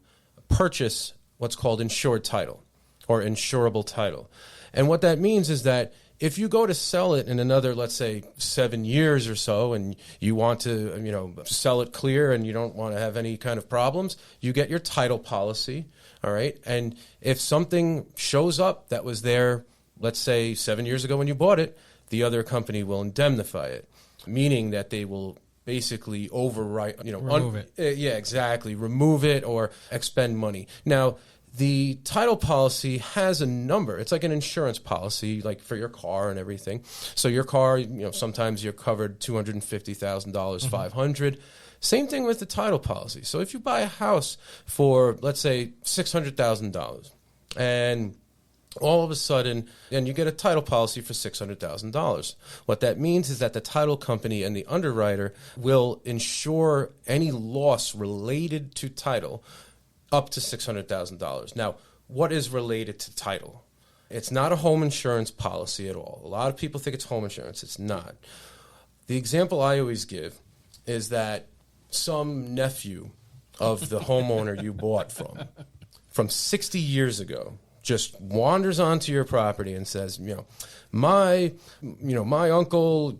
purchase what's called insured title or insurable title. And what that means is that if you go to sell it in another, let's say, 7 years or so, and you want to, sell it clear and you don't want to have any kind of problems, you get your title policy, all right? And if something shows up that was there, let's say, 7 years ago when you bought it, the other company will indemnify it, meaning that they will basically overwrite, remove it. Yeah, exactly. Remove it or expend money. Now, the title policy has a number. It's like an insurance policy, like for your car and everything. So your car, sometimes you're covered $250,000, $500,000. Same thing with the title policy. So if you buy a house for, let's say, $600,000, and all of a sudden, and you get a title policy for $600,000. What that means is that the title company and the underwriter will insure any loss related to title up to $600,000. Now, what is related to title? It's not a home insurance policy at all. A lot of people think it's home insurance. It's not. The example I always give is that some nephew of the homeowner you bought from 60 years ago just wanders onto your property and says, my uncle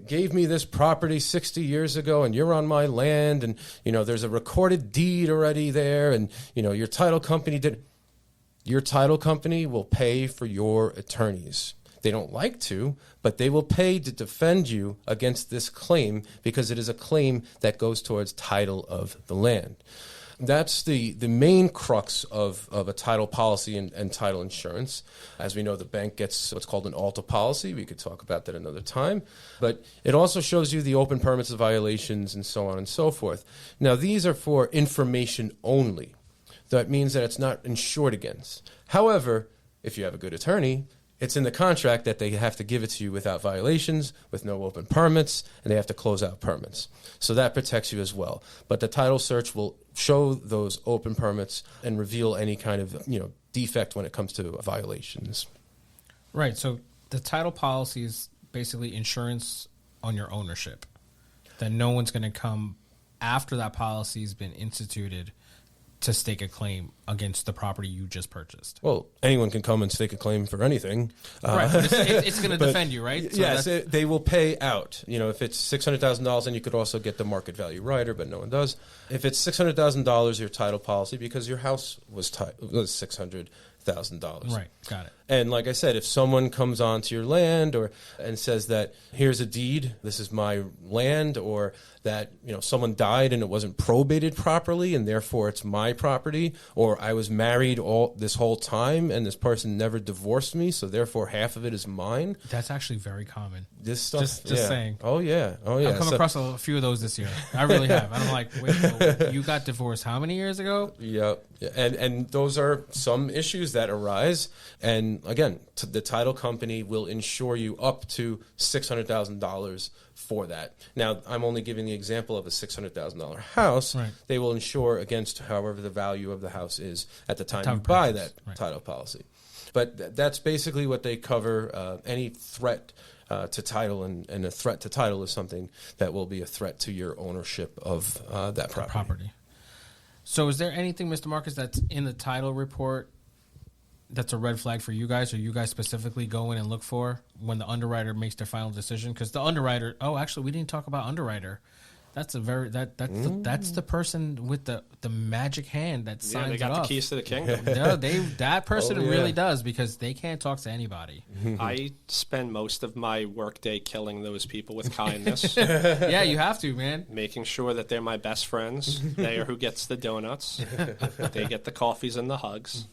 gave me this property 60 years ago, and you're on my land, and there's a recorded deed already there, and your title company did. Your title company will pay for your attorneys. They don't like to, but they will pay to defend you against this claim, because it is a claim that goes towards title of the land. That's the main crux of a title policy and title insurance. As we know, the bank gets what's called an ALTA policy. We could talk about that another time. But it also shows you the open permits, the violations, and so on and so forth. Now, these are for information only. That means that it's not insured against. However, if you have a good attorney, it's in the contract that they have to give it to you without violations, with no open permits, and they have to close out permits. So that protects you as well. But the title search will show those open permits and reveal any kind of defect when it comes to violations. Right. So the title policy is basically insurance on your ownership. That no one's going to come after that policy has been instituted to stake a claim against the property you just purchased. Well, anyone can come and stake a claim for anything. Right. But it's going to defend you, right? So yes, they will pay out. If it's $600,000, then you could also get the market value rider, but no one does. If it's $600,000, your title policy, because your house was $600,000. Right, got it. And like I said, if someone comes onto your land and says that here's a deed, this is my land, or that someone died and it wasn't probated properly and therefore it's my property, or I was married this whole time and this person never divorced me, so therefore half of it is mine. That's actually very common. This stuff, just saying. Oh yeah. I've come across a few of those this year. I really have. And I'm like, wait, you got divorced how many years ago? Yep. And those are some issues that arise. And again, the title company will insure you up to $600,000 for that. Now, I'm only giving the example of a $600,000 house. Right. They will insure against however the value of the house is at the time you buy that title policy. But that's basically what they cover. Any threat to title, and a threat to title is something that will be a threat to your ownership of that property. So is there anything, Mr. Marcus, that's in the title report that's a red flag for you guys, or you guys specifically go in and look for when the underwriter makes their final decision? Because the underwriter, we didn't talk about underwriter. That's that's the person with the magic hand that signs it off. They got the keys to the kingdom. That person really does, because they can't talk to anybody. I spend most of my workday killing those people with kindness. Yeah, you have to, man. Making sure that they're my best friends. They are who gets the donuts. They get the coffees and the hugs.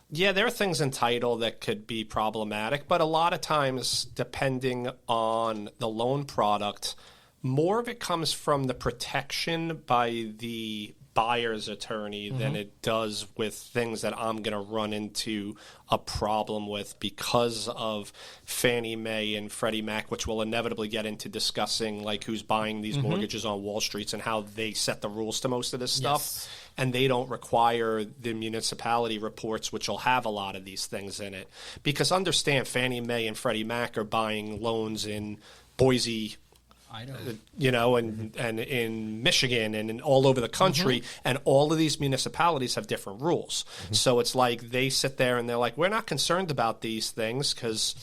Yeah, there are things in title that could be problematic, but a lot of times, depending on the loan product, more of it comes from the protection by the buyer's attorney than it does with things that I'm going to run into a problem with because of Fannie Mae and Freddie Mac, which we'll inevitably get into discussing, like who's buying these mortgages on Wall Street and how they set the rules to most of this stuff. Yes. And they don't require the municipality reports, which will have a lot of these things in it. Because understand, Fannie Mae and Freddie Mac are buying loans in Boise, Idaho, and in Michigan and in all over the country, and all of these municipalities have different rules. So it's like they sit there and they're like, we're not concerned about these things because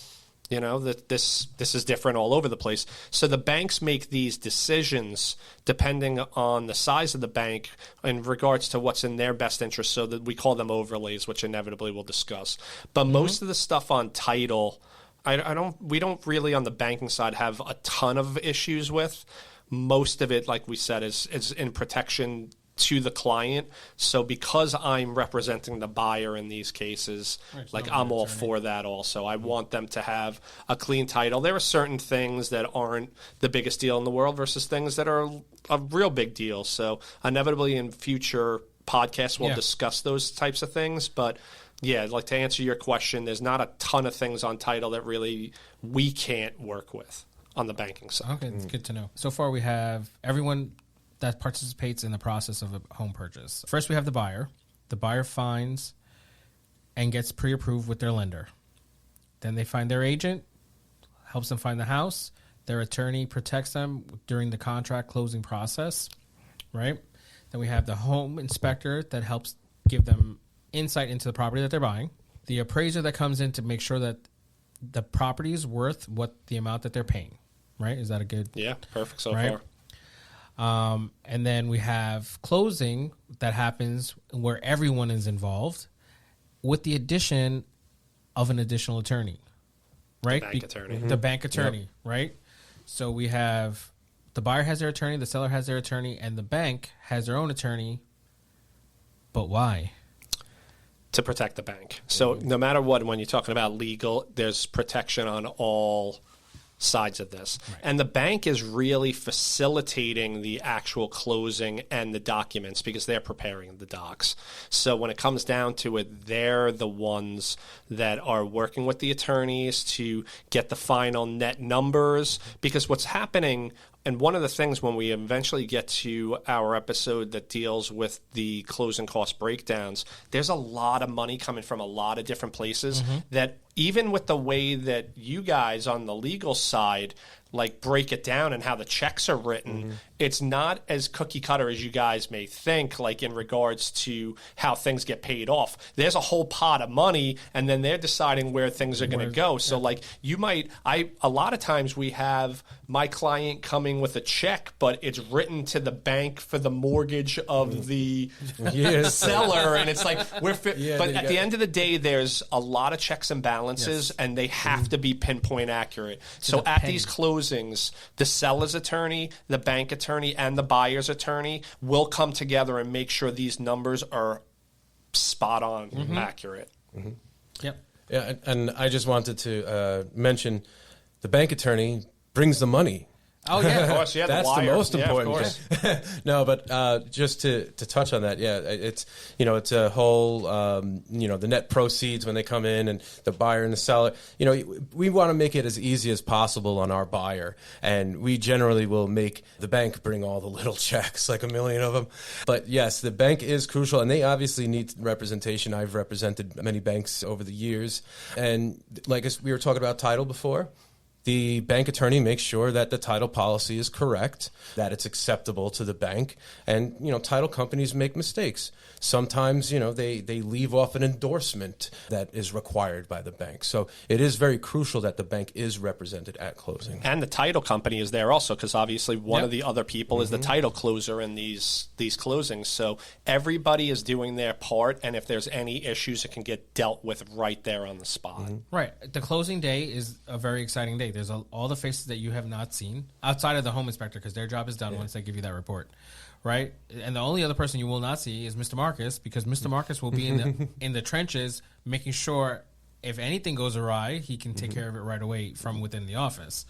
that this is different all over the place. So the banks make these decisions depending on the size of the bank in regards to what's in their best interest. So that we call them overlays, which inevitably we'll discuss. But most of the stuff on title, we don't really on the banking side have a ton of issues with. Most of it, like we said, is in protection to the client. So because I'm representing the buyer in these cases, I'm all for that also. I want them to have a clean title. There are certain things that aren't the biggest deal in the world versus things that are a real big deal. So inevitably in future podcasts, we'll discuss those types of things. But yeah, like to answer your question, there's not a ton of things on title that really we can't work with on the banking side. Okay, that's good to know. So far we have everyone that participates in the process of a home purchase. First, we have the buyer. The buyer finds and gets pre-approved with their lender. Then they find their agent, helps them find the house. Their attorney protects them during the contract closing process, right? Then we have the home inspector that helps give them insight into the property that they're buying. The appraiser that comes in to make sure that the property is worth the amount that they're paying, right? Is that a good? Yeah, perfect so far. And then we have closing that happens where everyone is involved with the addition of an additional attorney, right? The bank attorney. The bank attorney, right? So we have the buyer has their attorney, the seller has their attorney, and the bank has their own attorney. But why? To protect the bank. So no matter what, when you're talking about legal, there's protection on all sides of this. Right. And the bank is really facilitating the actual closing and the documents because they're preparing the docs. So when it comes down to it, they're the ones that are working with the attorneys to get the final net numbers, because what's happening, and one of the things when we eventually get to our episode that deals with the closing cost breakdowns, there's a lot of money coming from a lot of different places that even with the way that you guys on the legal side like break it down and how the checks are written, it's not as cookie cutter as you guys may think, like in regards to how things get paid off. There's a whole pot of money, and then they're deciding where things are going to go. So like a lot of times we have my client coming with a check, but it's written to the bank for the mortgage of the seller. And it's like, but at the end of the day, there's a lot of checks and balances, and they have to be pinpoint accurate. So at these closings, the seller's attorney, the bank attorney, and the buyer's attorney will come together and make sure these numbers are spot on, accurate. Yep. Yeah, and I just wanted to mention the bank attorney brings the money. Oh yeah, of course. Yeah, that's the most important thing. No, but just to touch on that, it's it's a whole the net proceeds when they come in, and the buyer and the seller. We want to make it as easy as possible on our buyer, and we generally will make the bank bring all the little checks, like 1 million of them. But yes, the bank is crucial, and they obviously need representation. I've represented many banks over the years, and like we were talking about title before. The bank attorney makes sure that the title policy is correct, that it's acceptable to the bank. And, title companies make mistakes. Sometimes, they leave off an endorsement that is required by the bank. So it is very crucial that the bank is represented at closing. And the title company is there also, because obviously one of the other people is the title closer in these closings. So everybody is doing their part, and if there's any issues, it can get dealt with right there on the spot. Right. The closing day is a very exciting day. There's all the faces that you have not seen outside of the home inspector, because their job is done once they give you that report. Right, and the only other person you will not see is Mr. Marcus, because Mr. Marcus will be in the trenches, making sure if anything goes awry, he can take care of it right away from within the office.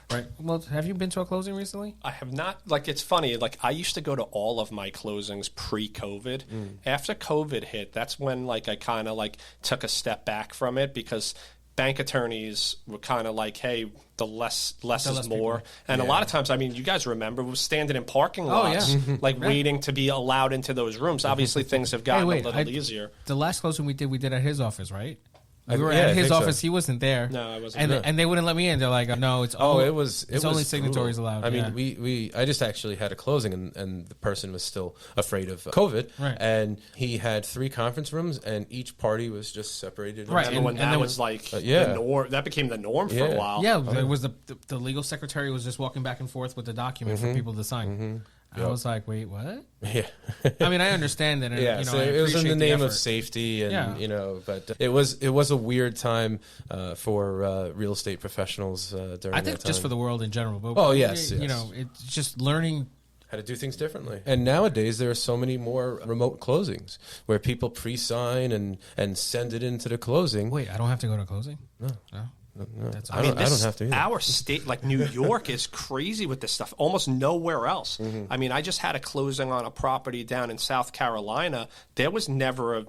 Right. Well, have you been to a closing recently? I have not. Like, it's funny. Like, I used to go to all of my closings pre-COVID. After COVID hit, that's when I kind of took a step back from it, because bank attorneys were kind of like, hey, the less is more. People. And a lot of times, you guys remember, we were standing in parking lots, waiting to be allowed into those rooms. Obviously, things have gotten a little easier. The last closing we did at his office, right? We were at his office. So. He wasn't there. No, I wasn't. And they wouldn't let me in. They're like, no, it's only, it's only signatories allowed. I mean, I just actually had a closing, and the person was still afraid of COVID. Right. And he had 3 conference rooms, and each party was just separated. Right. And when that was the norm, that became the norm for a while. Yeah, it was the legal secretary was just walking back and forth with the document for people to sign. I was like, wait, what? Yeah. I understand that. And, so it was in the name of safety, and but it was a weird time for real estate professionals during that time. I think just for the world in general. But, yes. It's just learning how to do things differently. And nowadays there are so many more remote closings where people pre-sign and send it into the closing. Wait, I don't have to go to closing? No. No, I don't have to either. Our state, like New York, is crazy with this stuff. Almost nowhere else. I just had a closing on a property down in South Carolina. There was never a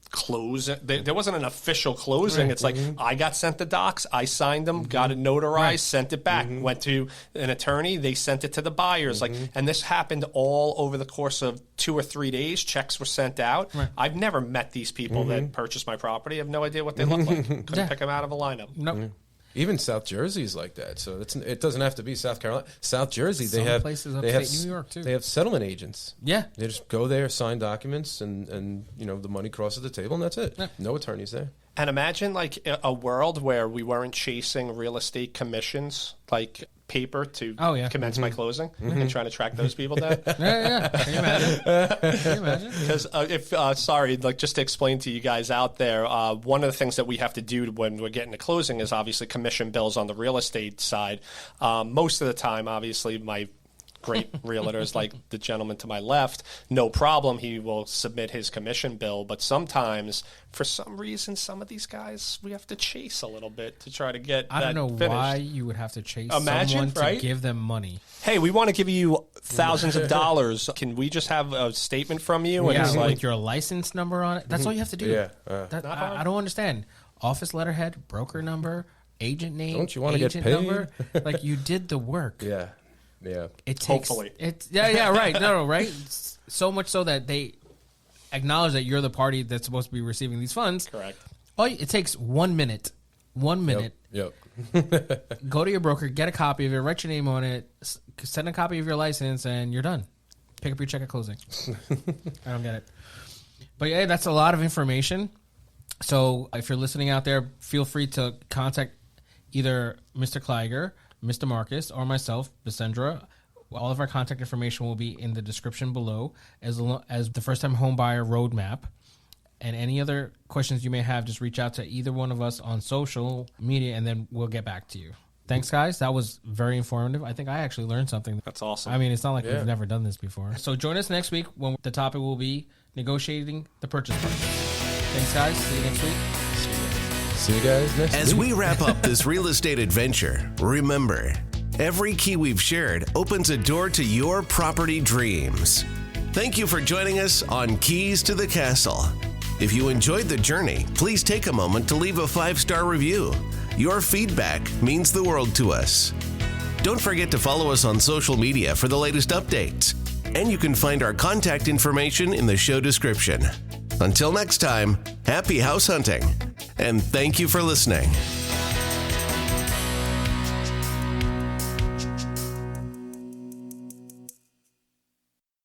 closing. There wasn't an official closing. Right. It's like, I got sent the docs, I signed them, got it notarized, sent it back, went to an attorney, they sent it to the buyers. And this happened all over the course of 2 or 3 days. Checks were sent out. Right. I've never met these people that purchased my property. I have no idea what they look like. Couldn't pick them out of a lineup. Nope. Even South Jersey is like that, so it doesn't have to be South Carolina. South Jersey, they have places upstate New York too. They have settlement agents. Yeah, they just go there, sign documents, and the money crosses the table, and that's it. Yeah. No attorneys there. And imagine a world where we weren't chasing real estate commissions, like paper to commence my closing, and trying to track those people down. Yeah. Can you imagine? Because just to explain to you guys out there, one of the things that we have to do when we're getting to closing is obviously commission bills on the real estate side. Most of the time, obviously, my great realtors like the gentleman to my left, no problem, he will submit his commission bill. But sometimes, for some reason, some of these guys, we have to chase a little bit to try to get I don't know finished. Why you would have to chase someone to give them money. Hey, we want to give you thousands of dollars. Can we just have a statement from you? With your license number on it. That's all you have to do. Yeah. I don't understand. Office letterhead, broker number, agent name, don't you want to get paid? Number. Like, you did the work. Yeah. It takes, hopefully. Right. No, right. So much so that they acknowledge that you're the party that's supposed to be receiving these funds. Correct. It takes 1 minute. 1 minute. Yep. Go to your broker, get a copy of it, write your name on it, send a copy of your license, and you're done. Pick up your check at closing. I don't get it. But yeah, that's a lot of information. So if you're listening out there, feel free to contact either Mr. Kleiger, Mr. Marcus, or myself, Bisendra. All of our contact information will be in the description below, as the first-time home buyer roadmap. And any other questions you may have, just reach out to either one of us on social media, and then we'll get back to you. Thanks, guys. That was very informative. I think I actually learned something. That's awesome. I mean, it's not like we've never done this before. So join us next week when the topic will be negotiating the purchase price. Thanks, guys. See you next week. See you guys next week. As we wrap up this real estate adventure, remember, every key we've shared opens a door to your property dreams. Thank you for joining us on Keys to the Castle. If you enjoyed the journey, please take a moment to leave a 5-star review. Your feedback means the world to us. Don't forget to follow us on social media for the latest updates. And you can find our contact information in the show description. Until next time, happy house hunting, and thank you for listening.